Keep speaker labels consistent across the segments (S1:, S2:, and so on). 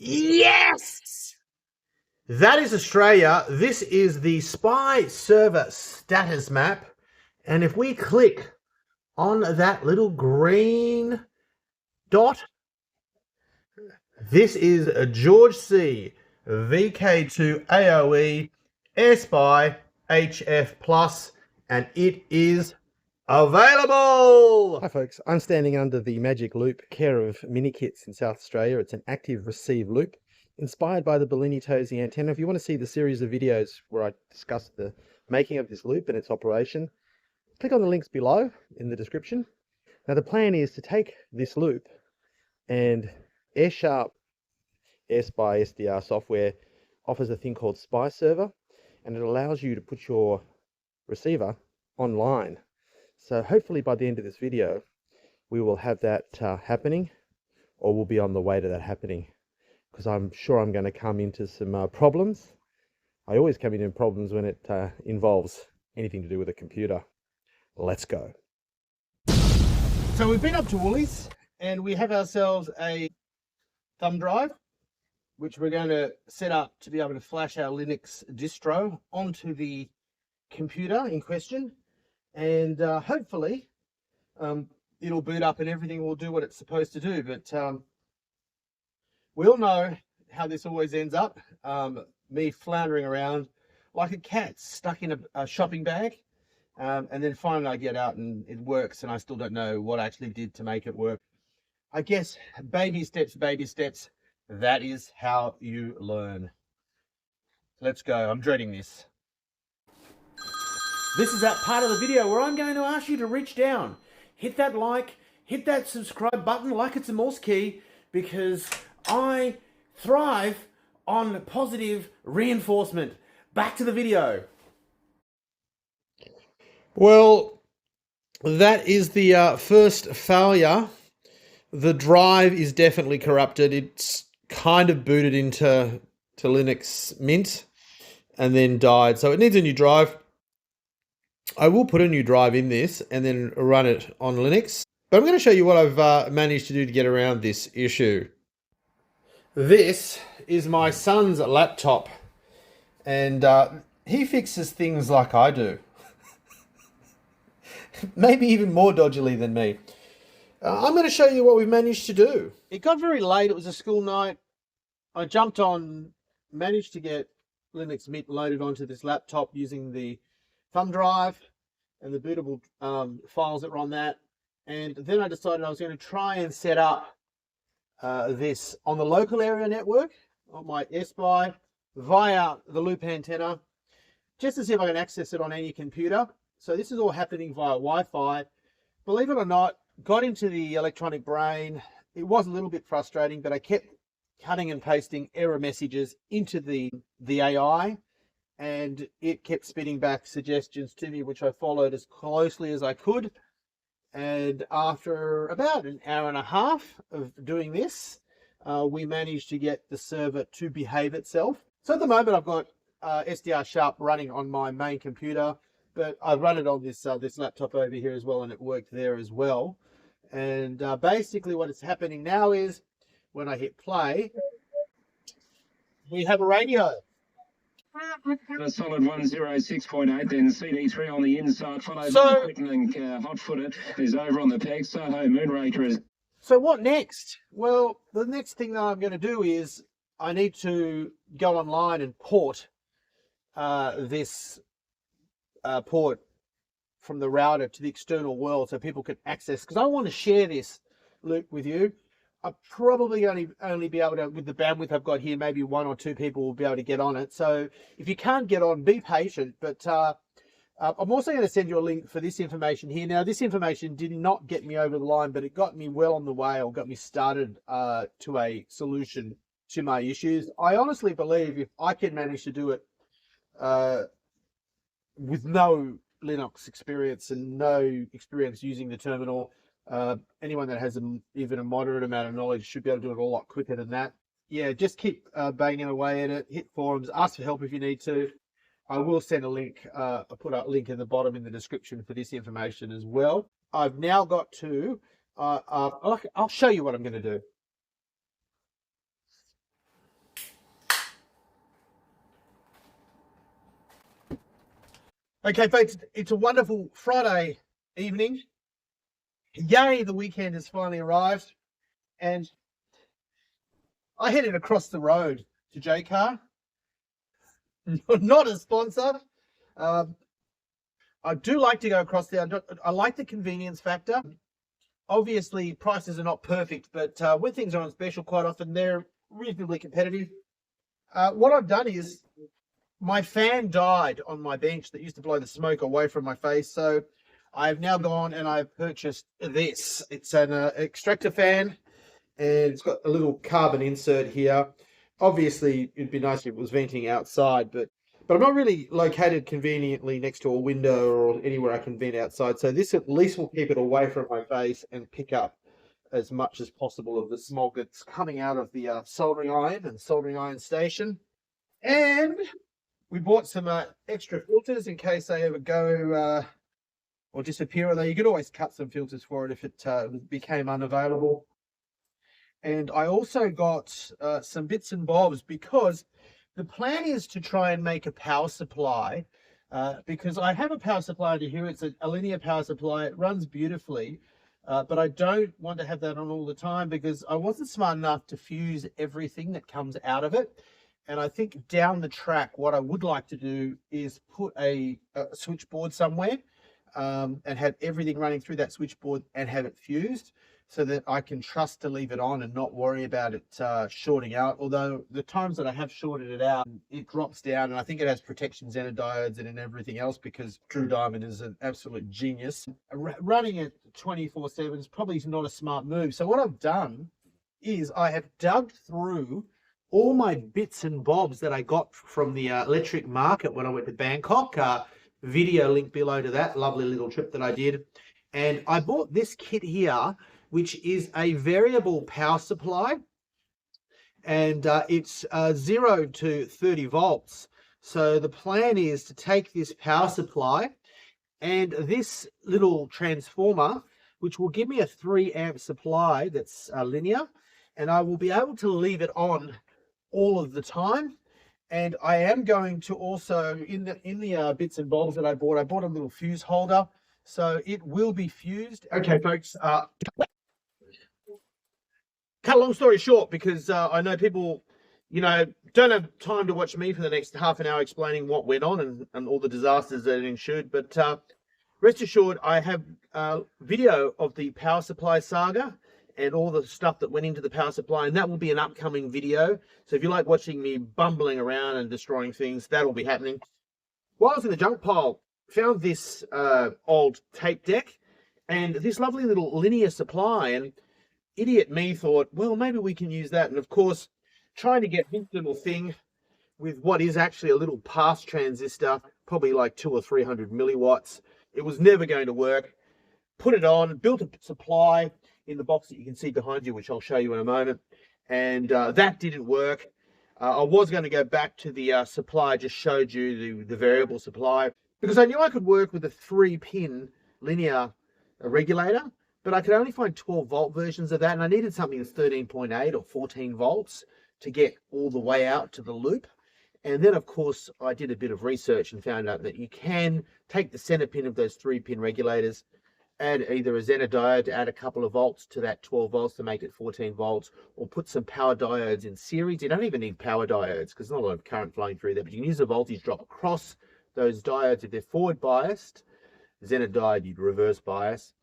S1: Yes! That is Australia. This is the Spyserver status map. And if we click on that little green dot, this is a George C. VK2 AOE Airspy HF Plus, and it is available.
S2: Hi folks, I'm standing under the Magic Loop, care of Minikits in South Australia. It's an active receive loop inspired by the Bellini Tosi antenna. If you want to see the series of videos where I discuss the making of this loop and its operation, click on the links below in the description. Now the plan is to take this loop, and Airspy SDR software offers a thing called Spyserver, and it allows you to put your receiver online. So hopefully by the end of this video, we will have that happening, or we'll be on the way to that happening, because I'm sure I'm going to come into some problems. I always come into problems when it involves anything to do with a computer. Let's go.
S1: So we've been up to Woolies and we have ourselves a thumb drive, which we're going to set up to be able to flash our Linux distro onto the computer in question. And hopefully it'll boot up and everything will do what it's supposed to do. But we all know how this always ends up. Me floundering around like a cat stuck in a shopping bag. And then finally I get out and it works, and I still don't know what I actually did to make it work. I guess baby steps, that is how you learn. Let's go. I'm dreading this. This is that part of the video where I'm going to ask you to reach down, hit that like, hit that subscribe button like it's a Morse key, because I thrive on positive reinforcement. Back to the video. Well, that is the first failure. The drive is definitely corrupted. It's kind of booted into Linux Mint and then died. So it needs a new drive. I will put a new drive in this and then run it on Linux. But I'm going to show you what I've managed to do to get around this issue. This is my son's laptop, and he fixes things like I do. Maybe even more dodgily than me. I'm going to show you what we've managed to do. It got very late. It was a school night. I jumped on, managed to get Linux Mint loaded onto this laptop using the thumb drive and the bootable files that were on that. And then I decided I was going to try and set up this on the local area network on my Airspy via the loop antenna, just to see if I can access it on any computer. So this is all happening via Wi-Fi. Believe it or not, got into the electronic brain. It was a little bit frustrating, but I kept cutting and pasting error messages into the AI, and it kept spitting back suggestions to me, which I followed as closely as I could. And after about an hour and a half of doing this, we managed to get the server to behave itself. So at the moment I've got SDR Sharp running on my main computer, but I run it on this this laptop over here as well, and it worked there as well. And basically what is happening now is when I hit play, we have a radio.
S3: A solid 106.8, then CD3 on the inside, followed
S1: So,
S3: by Quick Link hot-footed is over on the peg. Soho Moonraker is...
S1: So what next? Well, the next thing that I'm going to do is I need to go online and port this port from the router to the external world so people can access, because I want to share this loop with you. I'll probably only be able to, with the bandwidth I've got here, maybe 1 or 2 people will be able to get on it. So if you can't get on, be patient. But I'm also going to send you a link for this information here. Now, this information did not get me over the line, but it got me well on the way, or got me started to a solution to my issues. I honestly believe if I can manage to do it with no Linux experience and no experience using the terminal, anyone that has even a moderate amount of knowledge should be able to do it a lot quicker than that. Yeah, just keep banging away at it, hit forums, ask for help if you need to. I will send a link, I'll put a link in the bottom in the description for this information as well. I've now got to, I'll show you what I'm going to do. Okay, folks, it's a wonderful Friday evening. Yay, the weekend has finally arrived. And I headed across the road to J-Car. Not a sponsor. I do like to go across there. I like the convenience factor. Obviously, prices are not perfect, but when things are on special, quite often they're reasonably competitive. What I've done is my fan died on my bench that used to blow the smoke away from my face. So I've now gone and I've purchased this. It's an extractor fan, and it's got a little carbon insert here. Obviously, it'd be nice if it was venting outside, but I'm not really located conveniently next to a window or anywhere I can vent outside. So this at least will keep it away from my face and pick up as much as possible of the smog that's coming out of the soldering iron and soldering iron station. And we bought some extra filters in case they ever go or disappear. Although you could always cut some filters for it if it became unavailable. And I also got some bits and bobs, because the plan is to try and make a power supply, because I have a power supply under here. It's a linear power supply. It runs beautifully, but I don't want to have that on all the time because I wasn't smart enough to fuse everything that comes out of it. And I think down the track, what I would like to do is put a switchboard somewhere and have everything running through that switchboard and have it fused, so that I can trust to leave it on and not worry about it shorting out. Although the times that I have shorted it out, it drops down, and I think it has protection xenodiodes and everything else, because True Diamond is an absolute genius. Running it 24/7 is probably not a smart move. So what I've done is I have dug through all my bits and bobs that I got from the electric market when I went to Bangkok. Video link below to that lovely little trip that I did. And I bought this kit here, which is a variable power supply, and it's 0 to 30 volts. So the plan is to take this power supply and this little transformer, which will give me a 3 amp supply that's linear, and I will be able to leave it on all of the time. And I am going to also, in the bits and bobs that I bought a little fuse holder, so it will be fused. Okay, folks, cut a long story short, because I know people, don't have time to watch me for the next half an hour explaining what went on and all the disasters that it ensued. But rest assured, I have video of the power supply saga and all the stuff that went into the power supply, and that will be an upcoming video. So if you like watching me bumbling around and destroying things, that will be happening. While I was in the junk pile, found this old tape deck and this lovely little linear supply, and idiot me thought, well, maybe we can use that. And of course, trying to get this little thing with what is actually a little pass transistor, probably like 200 or 300 milliwatts, it was never going to work. Put it on, built a supply in the box that you can see behind you, which I'll show you in a moment, and that didn't work. I was going to go back to the supply I just showed you, the variable supply, because I knew I could work with a 3-pin linear regulator, but I could only find 12-volt versions of that, and I needed something that's 13.8 or 14 volts to get all the way out to the loop. And then, of course, I did a bit of research and found out that you can take the center pin of those 3-pin regulators, add either a xenodiode to add a couple of volts to that 12 volts to make it 14 volts, or put some power diodes in series. You don't even need power diodes because there's not a lot of current flowing through there, but you can use a voltage drop across those diodes. If they're forward biased, xenodiode, you'd reverse bias,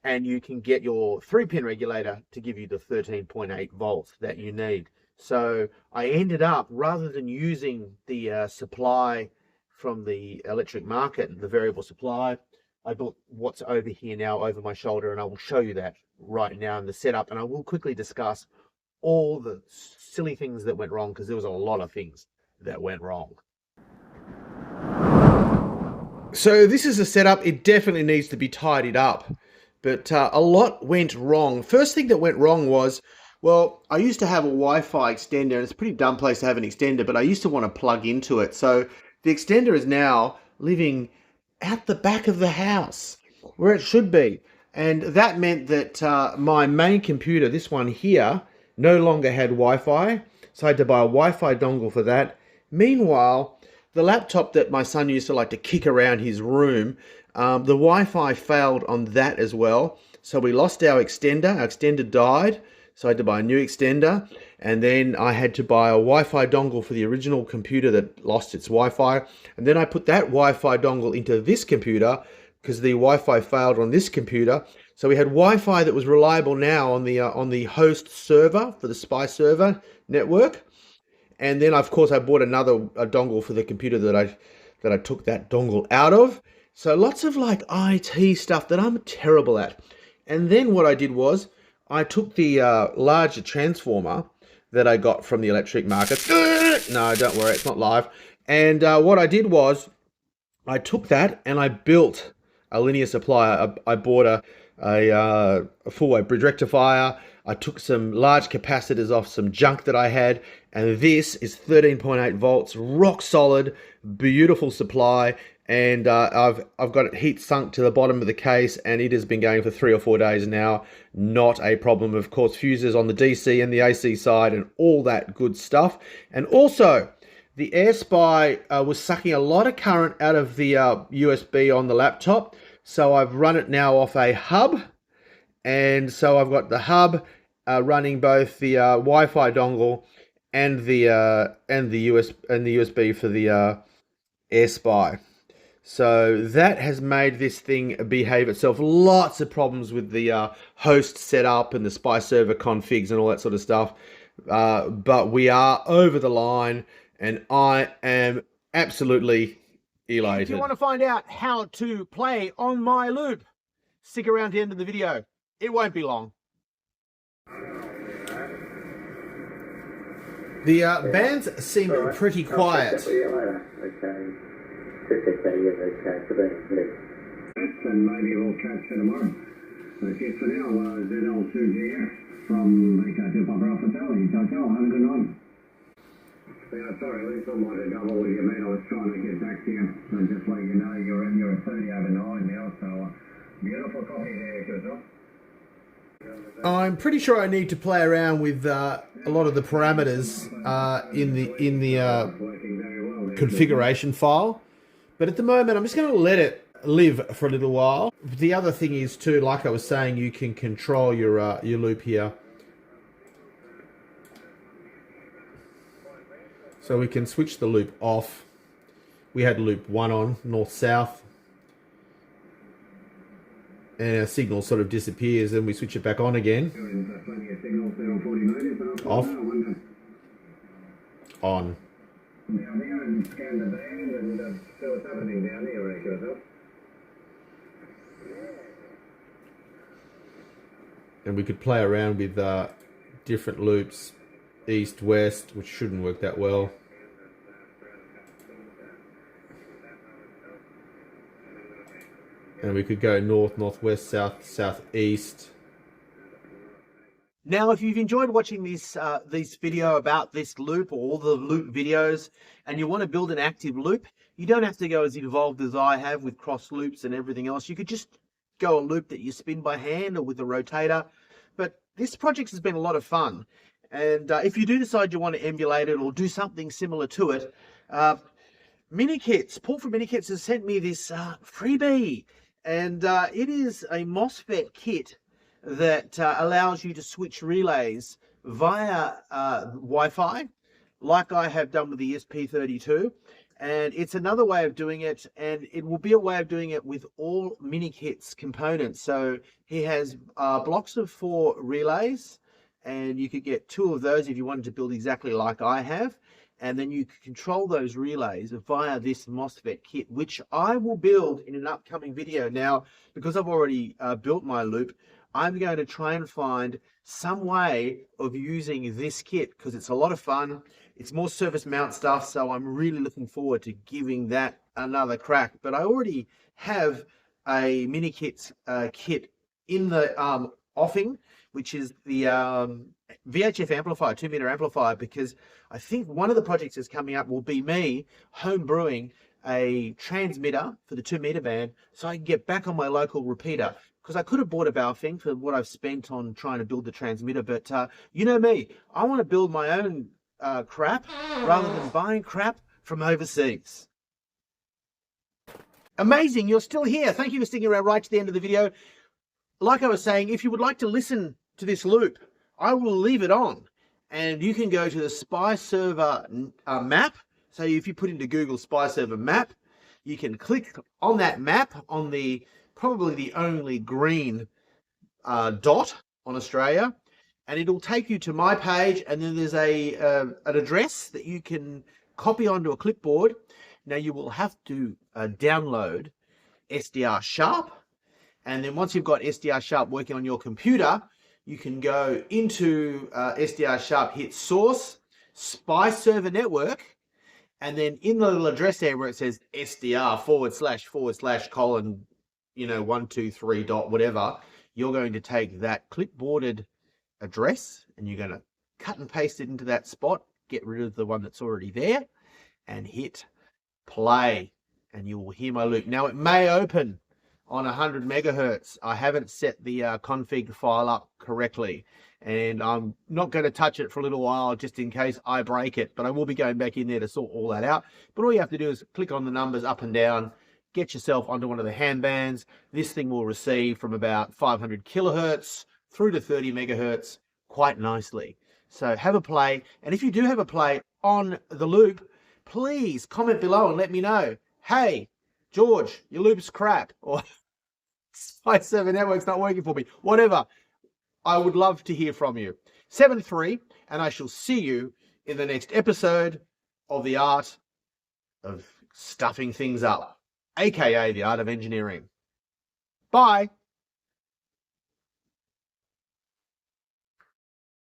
S1: and you can get your 3-pin regulator to give you the 13.8 volts that you need. So I ended up, rather than using the supply from the electric market, the variable supply, I bought what's over here now over my shoulder, and I will show you that right now in the setup, and I will quickly discuss all the silly things that went wrong, because there was a lot of things that went wrong. So this is a setup. It definitely needs to be tidied up, but a lot went wrong. First thing that went wrong was, well, I used to have a Wi-Fi extender, and it's a pretty dumb place to have an extender, but I used to want to plug into it. So the extender is now living at the back of the house where it should be, and that meant that my main computer, this one here, no longer had Wi-Fi, so I had to buy a Wi-Fi dongle for that. Meanwhile,
S2: the laptop that my son used to like to kick around his room, the Wi-Fi failed on that as well. So we lost our extender. Our extender died. So I had to buy a new extender. And then I had to buy a Wi-Fi dongle for the original computer that lost its Wi-Fi. And then I put that Wi-Fi dongle into this computer because the Wi-Fi failed on this computer. So we had Wi-Fi that was reliable now on the host server for the Spyserver network. And then of course I bought a dongle for the computer that I took that dongle out of. So lots of like IT stuff that I'm terrible at. And then what I did was I took the larger transformer that I got from the electric market. No, don't worry, it's not live. And what I did was I took that and I built a linear supply. I bought a full-wave bridge rectifier. I took some large capacitors off some junk that I had, and this is 13.8 volts, rock solid, beautiful supply. And I've got it heat sunk to the bottom of the case, and it has been going for 3 or 4 days now. Not a problem. Of course, fuses on the DC and the AC side and all that good stuff. And also, the Airspy was sucking a lot of current out of the USB on the laptop. So I've run it now off a hub. And so I've got the hub running both the Wi-Fi dongle and the USB for the Airspy. So that has made this thing behave itself. Lots of problems with the host setup and the Spyserver configs and all that sort of stuff. But we are over the line, and I am absolutely elated.
S1: If you want to find out how to play on my loop, stick around to the end of the video. It won't be long.
S2: The bands seem pretty quiet.
S3: Okay. And maybe we'll catch you tomorrow. Okay, for now, ZL2GF from Bangkok Papa Alpha Charlie. Ciao, ciao. Have a good night. Yeah, sorry, at least I might have double with you, mate. I was trying to get back to you. So just let you know, you're at 30 over 9 now, so beautiful coffee there, Christoph.
S2: I'm pretty sure I need to play around with a lot of the parameters in the configuration file. But at the moment, I'm just going to let it live for a little while. The other thing is too, like I was saying, you can control your loop here. So we can switch the loop off. We had loop 1 on, north-south. And our signal sort of disappears, and we switch it back on again. Off. On.
S3: Down there and scan the band and see what's happening down there, Christoph.
S2: And we could play around with different loops, east, west, which shouldn't work that well. And we could go north, northwest, south, southeast.
S1: Now, if you've enjoyed watching this video about this loop or all the loop videos, and you want to build an active loop, you don't have to go as involved as I have with cross loops and everything else. You could just go a loop that you spin by hand or with a rotator. But this project has been a lot of fun. And if you do decide you want to emulate it or do something similar to it, Minikits, Paul from Minikits has sent me this freebie. And it is a MOSFET kit that allows you to switch relays via Wi-Fi, like I have done with the ESP32. And it's another way of doing it, and it will be a way of doing it with all Minikits components. So he has blocks of 4 relays, and you could get 2 of those if you wanted to build exactly like I have. And then you can control those relays via this MOSFET kit, which I will build in an upcoming video. Now, because I've already built my loop, I'm going to try and find some way of using this kit because it's a lot of fun. It's more surface mount stuff, so I'm really looking forward to giving that another crack. But I already have a Minikits kit in the offing, which is the VHF amplifier, 2-meter amplifier, because I think one of the projects that's coming up will be me home brewing a transmitter for the 2-meter band so I can get back on my local repeater. Because I could have bought a Baofeng for what I've spent on trying to build the transmitter, but you know me, I want to build my own crap rather than buying crap from overseas. Amazing, you're still here. Thank you for sticking around right to the end of the video. Like I was saying, if you would like to listen to this loop, I will leave it on. And you can go to the Spyserver Map. So if you put into Google Spyserver Map, you can click on that map on the probably the only green dot on Australia, and it'll take you to my page, and then there's an address that you can copy onto a clipboard. Now you will have to download SDR Sharp, and then once you've got SDR Sharp working on your computer, you can go into SDR Sharp, hit source, Spyserver network, and then in the little address there where it says SDR // colon, 123 dot whatever, you're going to take that clipboarded address and you're going to cut and paste it into that spot, get rid of the one that's already there, and hit play, and you will hear my loop. Now it may open on 100 megahertz. I haven't set the config file up correctly, and I'm not going to touch it for a little while just in case I break it, but I will be going back in there to sort all that out. But all you have to do is click on the numbers up and down, get yourself onto one of the handbands. This thing will receive from about 500 kilohertz through to 30 megahertz quite nicely. So have a play, and if you do have a play on the loop, please comment below and let me know. Hey, George, your loop's crap, or Spyserver network's not working for me, whatever. I would love to hear from you. 7-3, and I shall see you in the next episode of the art of stuffing things up, aka the art of engineering. Bye.